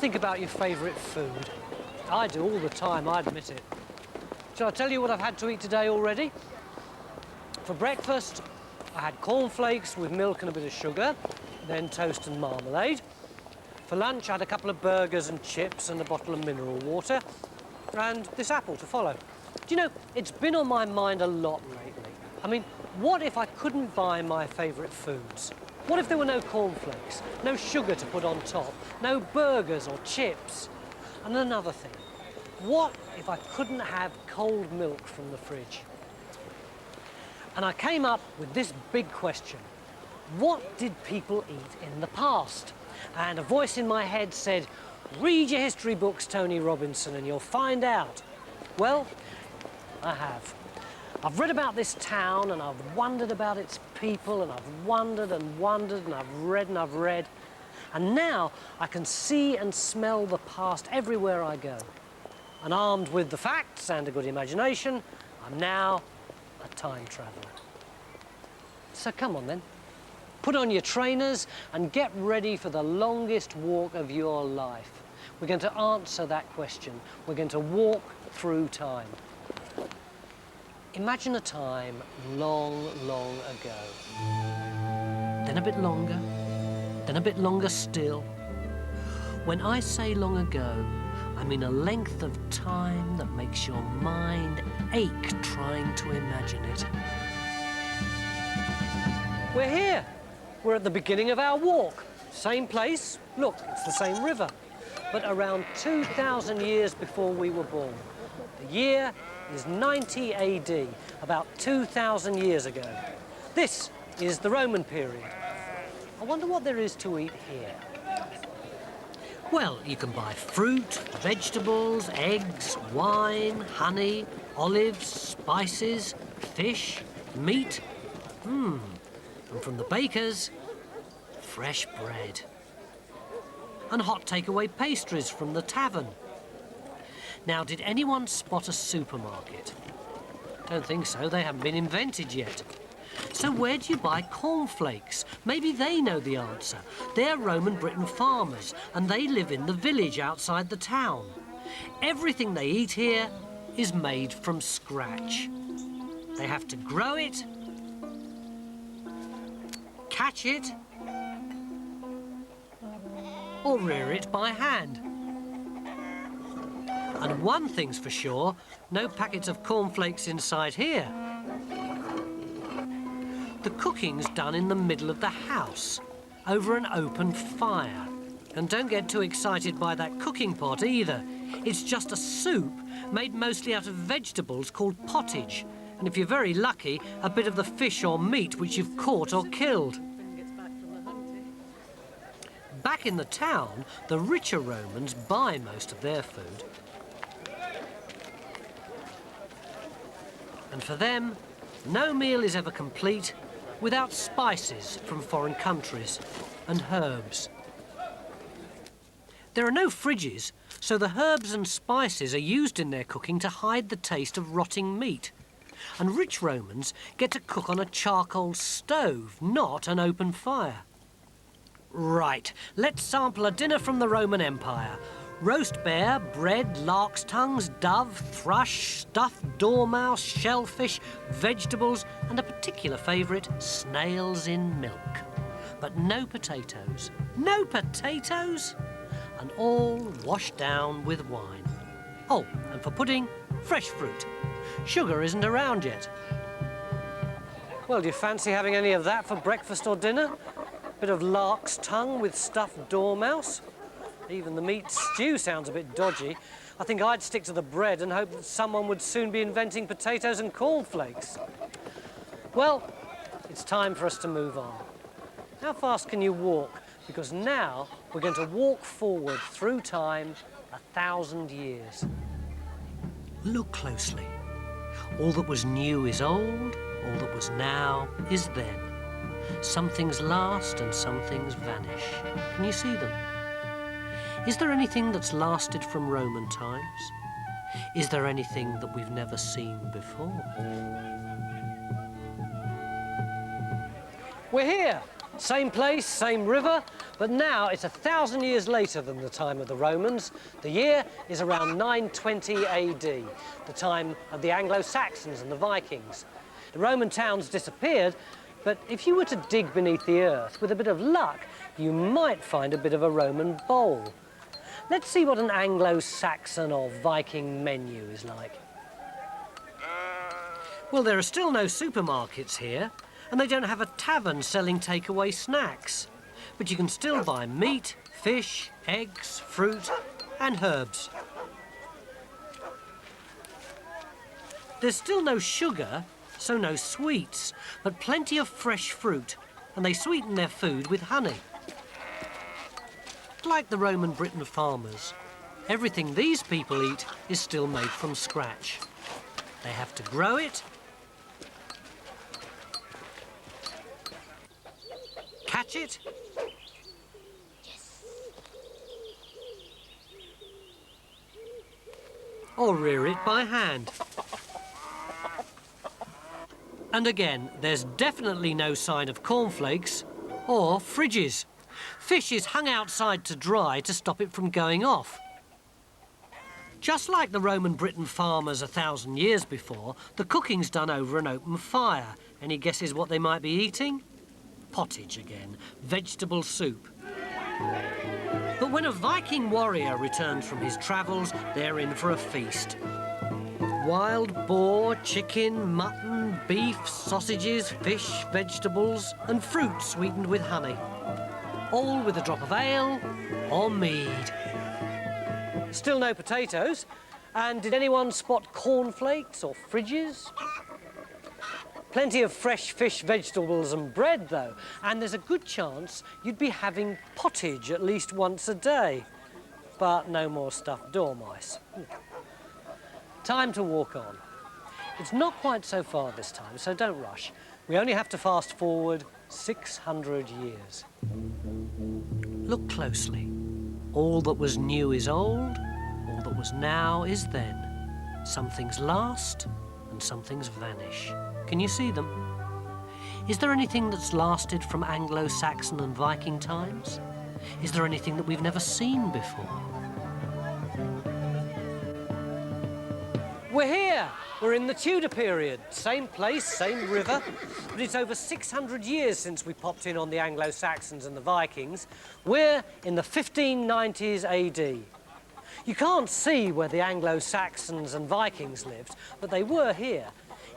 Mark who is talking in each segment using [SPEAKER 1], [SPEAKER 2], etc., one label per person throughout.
[SPEAKER 1] think about your favourite food? I do all the time, I admit it. Shall I tell you what I've had to eat today already? For breakfast, I had cornflakes with milk and a bit of sugar, then toast and marmalade. For lunch, I had a couple of burgers and chips and a bottle of mineral water, and this apple to follow. Do you know, it's been on my mind a lot lately. I mean, what if I couldn't buy my favourite foods? What if there were no cornflakes, no sugar to put on top, no burgers or chips? And another thing, what if I couldn't have cold milk from the fridge? And I came up with this big question. What did people eat in the past? And a voice in my head said, read your history books, Tony Robinson, and you'll find out. Well, I have. I've read about this town and I've wondered about its people and I've wondered and wondered and I've read and I've read. And now I can see and smell the past everywhere I go. And armed with the facts and a good imagination, I'm now a time traveller. So come on then, put on your trainers and get ready for the longest walk of your life. We're going to answer that question. We're going to walk through time. Imagine a time long, long ago. Then a bit longer, then a bit longer still. When I say long ago, I mean a length of time that makes your mind ache trying to imagine it. We're here. We're at the beginning of our walk. Same place. Look, it's the same river. But around 2,000 years before we were born. The year is 90 AD, about 2,000 years ago. This is the Roman period. I wonder what there is to eat here. Well, you can buy fruit, vegetables, eggs, wine, honey, olives, spices, fish, meat. And from the bakers, fresh bread. And hot takeaway pastries from the tavern. Now, did anyone spot a supermarket? Don't think so, they haven't been invented yet. So where do you buy cornflakes? Maybe they know the answer. They're Roman Britain farmers, and they live in the village outside the town. Everything they eat here is made from scratch. They have to grow it, catch it, or rear it by hand. And one thing's for sure, no packets of cornflakes inside here. The cooking's done in the middle of the house, over an open fire. And don't get too excited by that cooking pot either. It's just a soup made mostly out of vegetables called pottage. And if you're very lucky, a bit of the fish or meat which you've caught or killed. Back in the town, the richer Romans buy most of their food. And for them, no meal is ever complete without spices from foreign countries and herbs. There are no fridges, so the herbs and spices are used in their cooking to hide the taste of rotting meat. And rich Romans get to cook on a charcoal stove, not an open fire. Right, let's sample a dinner from the Roman Empire. Roast bear, bread, lark's tongues, dove, thrush, stuffed dormouse, shellfish, vegetables, and a particular favourite, snails in milk. But no potatoes. No potatoes? And all washed down with wine. Oh, and for pudding, fresh fruit. Sugar isn't around yet. Well, do you fancy having any of that for breakfast or dinner? Bit of lark's tongue with stuffed dormouse? Even the meat stew sounds a bit dodgy. I think I'd stick to the bread and hope that someone would soon be inventing potatoes and cornflakes. Well, it's time for us to move on. How fast can you walk? Because now we're going to walk forward through time 1,000 years. Look closely. All that was new is old, all that was now is then. Some things last and some things vanish. Can you see them? Is there anything that's lasted from Roman times? Is there anything that we've never seen before? We're here. Same place, same river, but now it's 1,000 years later than the time of the Romans. The year is around 920 AD, the time of the Anglo-Saxons and the Vikings. The Roman towns disappeared, but if you were to dig beneath the earth, with a bit of luck, you might find a bit of a Roman bowl. Let's see what an Anglo-Saxon or Viking menu is like. Well, there are still no supermarkets here, and they don't have a tavern selling takeaway snacks. But you can still buy meat, fish, eggs, fruit, and herbs. There's still no sugar, so no sweets, but plenty of fresh fruit, and they sweeten their food with honey. Like the Roman Britain farmers, everything these people eat is still made from scratch. They have to grow it, catch it, or rear it by hand. And again, there's definitely no sign of cornflakes or fridges. Fish is hung outside to dry to stop it from going off. Just like the Roman Britain farmers 1,000 years before, the cooking's done over an open fire. Any guesses what they might be eating? Pottage again, vegetable soup. But when a Viking warrior returns from his travels, they're in for a feast. Wild boar, chicken, mutton, beef, sausages, fish, vegetables, and fruit sweetened with honey. All with a drop of ale or mead. Still no potatoes. And did anyone spot cornflakes or fridges? Plenty of fresh fish, vegetables and bread, though. And there's a good chance you'd be having pottage at least once a day. But no more stuffed dormice. Time to walk on. It's not quite so far this time, so don't rush. We only have to fast forward 600 years. Look closely. All that was new is old, all that was now is then. Some things last and some things vanish. Can you see them? Is there anything that's lasted from Anglo-Saxon and Viking times? Is there anything that we've never seen before? We're here! We're in the Tudor period. Same place, same river, but it's over 600 years since we popped in on the Anglo-Saxons and the Vikings. We're in the 1590s AD. You can't see where the Anglo-Saxons and Vikings lived, but they were here.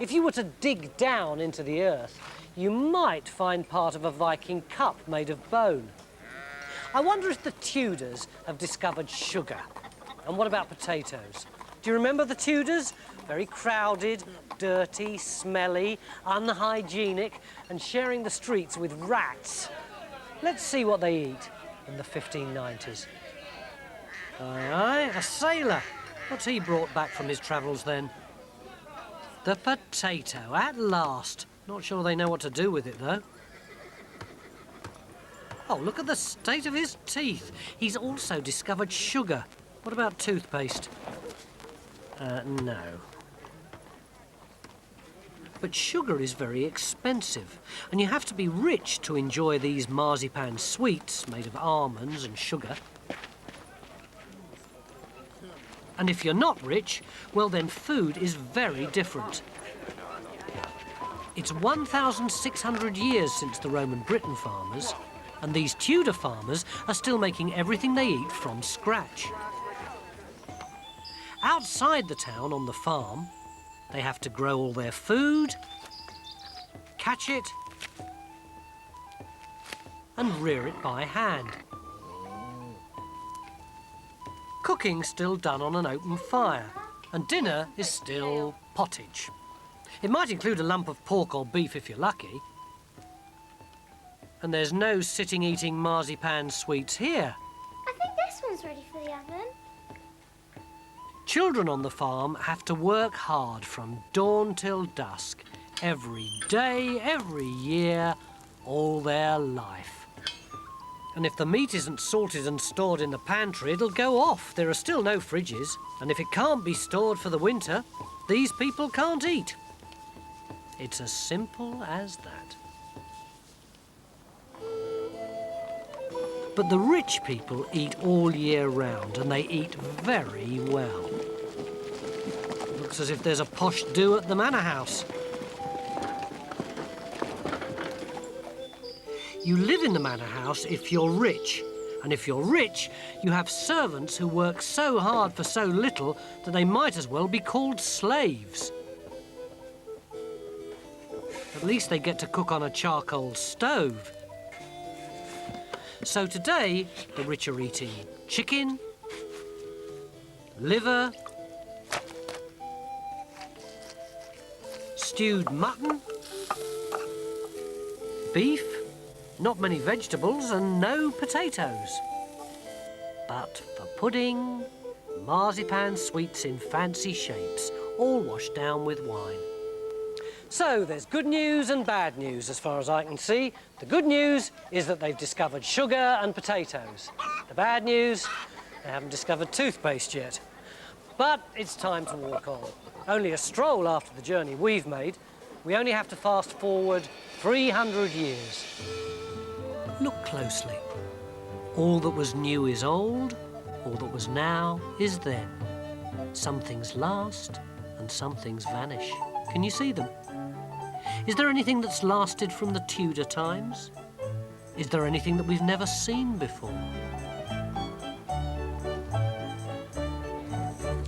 [SPEAKER 1] If you were to dig down into the earth, you might find part of a Viking cup made of bone. I wonder if the Tudors have discovered sugar. And what about potatoes? Do you remember the Tudors? Very crowded, dirty, smelly, unhygienic, and sharing the streets with rats. Let's see what they eat in the 1590s. Aye, aye, a sailor. What's he brought back from his travels then? The potato, at last. Not sure they know what to do with it, though. Oh, look at the state of his teeth. He's also discovered sugar. What about toothpaste? No. But sugar is very expensive, and you have to be rich to enjoy these marzipan sweets made of almonds and sugar. And if you're not rich, well then food is very different. It's 1,600 years since the Roman Britain farmers, and these Tudor farmers are still making everything they eat from scratch. Outside the town on the farm, they have to grow all their food, catch it, and rear it by hand. Cooking's still done on an open fire, and dinner is still pottage. It might include a lump of pork or beef if you're lucky. And there's no sitting eating marzipan sweets here.
[SPEAKER 2] I think this one's ready for the oven.
[SPEAKER 1] Children on the farm have to work hard from dawn till dusk, every day, every year, all their life. And if the meat isn't salted and stored in the pantry, it'll go off. There are still no fridges, and if it can't be stored for the winter, these people can't eat. It's as simple as that. But the rich people eat all year round, and they eat very well. Looks as if there's a posh do at the manor house. You live in the manor house if you're rich. And if you're rich, you have servants who work so hard for so little that they might as well be called slaves. At least they get to cook on a charcoal stove. So today, the rich are eating chicken, liver, stewed mutton, beef, not many vegetables and no potatoes. But for pudding, marzipan sweets in fancy shapes, all washed down with wine. So there's good news and bad news as far as I can see. The good news is that they've discovered sugar and potatoes. The bad news, they haven't discovered toothpaste yet. But it's time to walk on. Only a stroll after the journey we've made. We only have to fast forward 300 years. Look closely. All that was new is old, all that was now is then. Some things last and some things vanish. Can you see them? Is there anything that's lasted from the Tudor times? Is there anything that we've never seen before?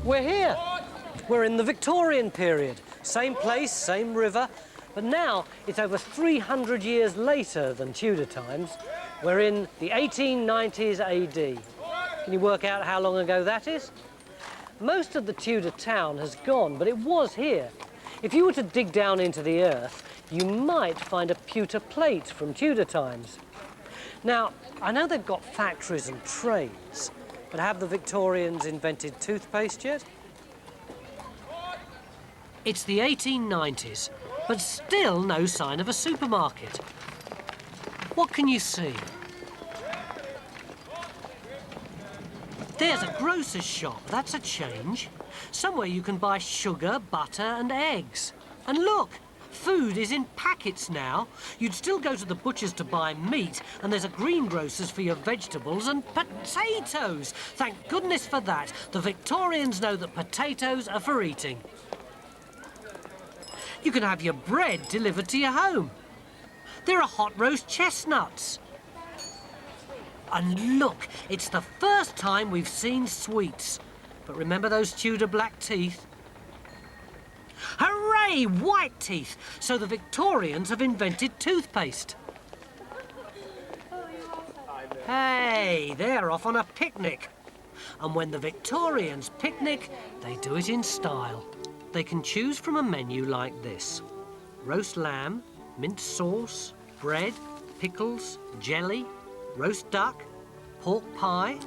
[SPEAKER 1] We're here. We're in the Victorian period. Same place, same river, but now it's over 300 years later than Tudor times. We're in the 1890s AD. Can you work out how long ago that is? Most of the Tudor town has gone, but it was here. If you were to dig down into the earth, you might find a pewter plate from Tudor times. Now, I know they've got factories and trades, but have the Victorians invented toothpaste yet? It's the 1890s, but still no sign of a supermarket. What can you see? There's a grocer's shop. That's a change. Somewhere you can buy sugar, butter and eggs. And look, food is in packets now. You'd still go to the butcher's to buy meat, and there's a greengrocer's for your vegetables and potatoes. Thank goodness for that. The Victorians know that potatoes are for eating. You can have your bread delivered to your home. There are hot roast chestnuts. And look, it's the first time we've seen sweets. But remember those Tudor black teeth? Hooray, white teeth! So the Victorians have invented toothpaste. Hey, they're off on a picnic. And when the Victorians picnic, they do it in style. They can choose from a menu like this: roast lamb, mint sauce, bread, pickles, jelly, roast duck, pork pie,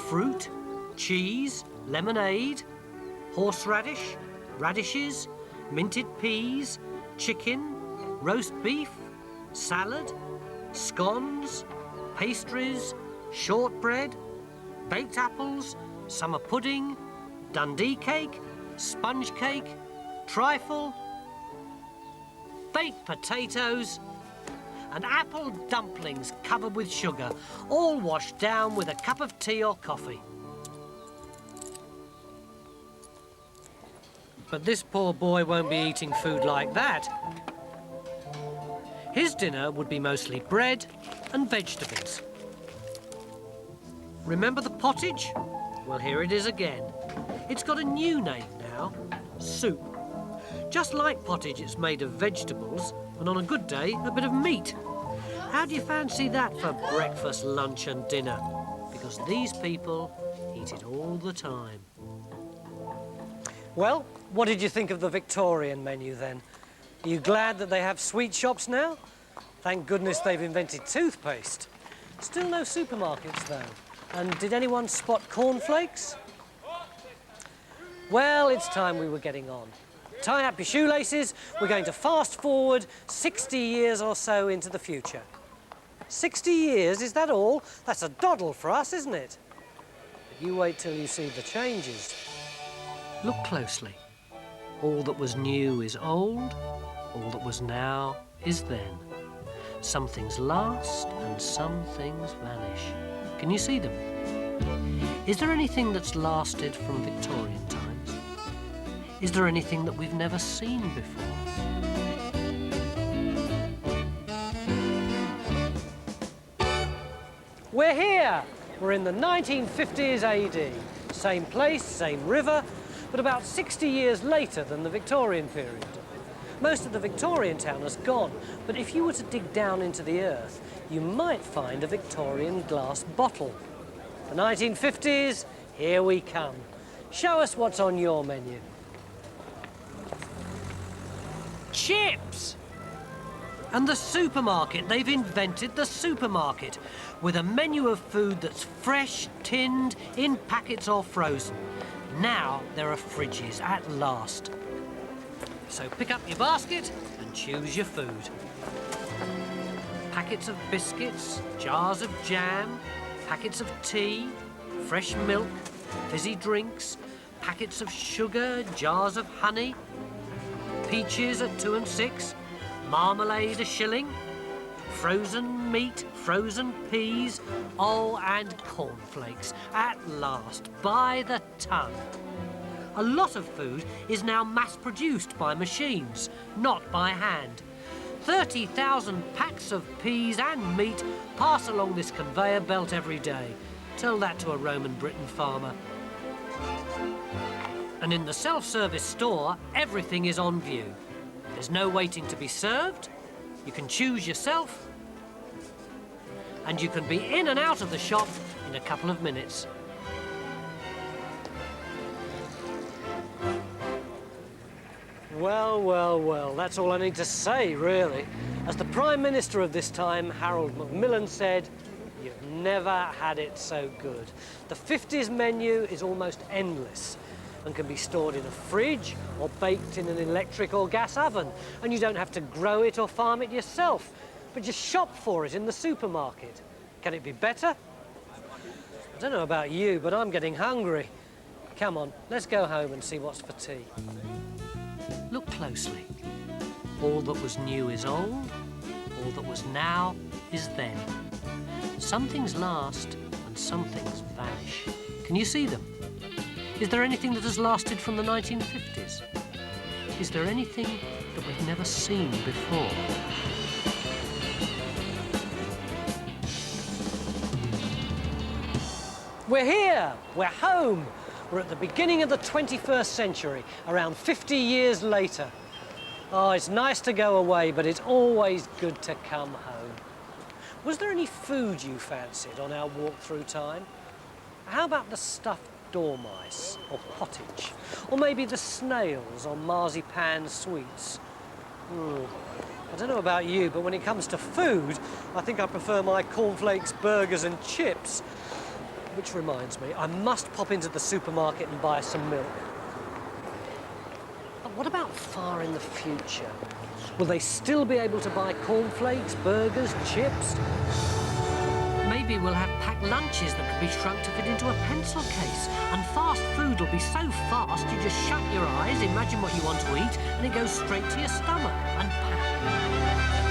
[SPEAKER 1] fruit, cheese, lemonade, horseradish, radishes, minted peas, chicken, roast beef, salad, scones, pastries, shortbread, baked apples, summer pudding, Dundee cake, sponge cake, trifle, baked potatoes, and apple dumplings covered with sugar, all washed down with a cup of tea or coffee. But this poor boy won't be eating food like that. His dinner would be mostly bread and vegetables. Remember the pottage? Well, here it is again. It's got a new name now: soup. Just like pottage, it's made of vegetables, and on a good day, a bit of meat. How do you fancy that for breakfast, lunch and dinner? Because these people eat it all the time. Well, what did you think of the Victorian menu then? Are you glad that they have sweet shops now? Thank goodness they've invented toothpaste. Still no supermarkets though. And did anyone spot cornflakes? Well, it's time we were getting on. Tie up your shoelaces. We're going to fast forward 60 years or so into the future. 60 years, is that all? That's a doddle for us, isn't it? But you wait till you see the changes. Look closely. All that was new is old, all that was now is then. Some things last and some things vanish. Can you see them? Is there anything that's lasted from Victorian times? Is there anything that we've never seen before? We're here! We're in the 1950s AD. Same place, same river, but about 60 years later than the Victorian period. Most of the Victorian town has gone, but if you were to dig down into the earth, you might find a Victorian glass bottle. The 1950s, here we come. Show us what's on your menu. Chips! And the supermarket, they've invented the supermarket with a menu of food that's fresh, tinned, in packets or frozen. Now there are fridges at last. So pick up your basket and choose your food. Packets of biscuits, jars of jam, packets of tea, fresh milk, fizzy drinks, packets of sugar, jars of honey, peaches at 2 and 6, marmalade $1, frozen meat, frozen peas, and cornflakes at last, by the ton. A lot of food is now mass-produced by machines, not by hand. 30,000 packs of peas and meat pass along this conveyor belt every day. Tell that to a Roman Britain farmer. And in the self-service store, everything is on view. There's no waiting to be served. You can choose yourself. And you can be in and out of the shop in a couple of minutes. Well, well, well, that's all I need to say, really. As the Prime Minister of this time, Harold Macmillan, said, "You've never had it so good." The 50s menu is almost endless and can be stored in a fridge or baked in an electric or gas oven. And you don't have to grow it or farm it yourself, but just shop for it in the supermarket. Can it be better? I don't know about you, but I'm getting hungry. Come on, let's go home and see what's for tea. Look closely. All that was new is old, all that was now is then. Some things last and some things vanish. Can you see them? Is there anything that has lasted from the 1950s? Is there anything that we've never seen before? We're here, we're home. We're at the beginning of the 21st century, around 50 years later. Oh, it's nice to go away, but it's always good to come home. Was there any food you fancied on our walk through time? How about the stuffed dormice or pottage? Or maybe the snails or marzipan sweets? I don't know about you, but when it comes to food, I think I prefer my cornflakes, burgers and chips. Which reminds me, I must pop into the supermarket and buy some milk. But what about far in the future? Will they still be able to buy cornflakes, burgers, chips? Maybe we'll have packed lunches that can be shrunk to fit into a pencil case. And fast food will be so fast, you just shut your eyes, imagine what you want to eat, and it goes straight to your stomach and pack.